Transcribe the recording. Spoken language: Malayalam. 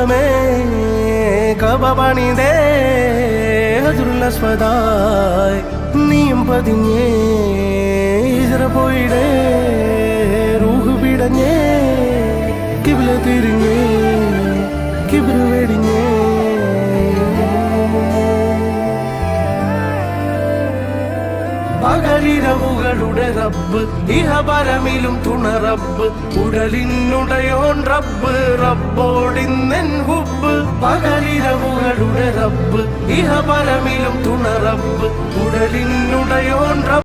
അത്ഭുതമേ കബ പണിതേ ഹജറുൽ അസ്വദായി നീയും പതിഞ്ഞേ ഹിജ്റ പോയിടേ റൂഹ് പിടഞ്ഞേ കിബ്ല തിരിഞ്ഞേ കിബ്ര വെടിഞ്ഞേ പകലിരവുകളുടെ റബ്ബ് ഇഹപരമിലും തുണ റബ്ബ് ഉടലിനുടയോൻ റബ്ബ് റബ്ബോടിന്നെൻ ഹുബ്ബ് പകലിരവുകളുടെ റബ്ബ് ഇഹപരമിലും തുണ റബ്ബ് ഉടലിനുടയോൻ റബ്ബ്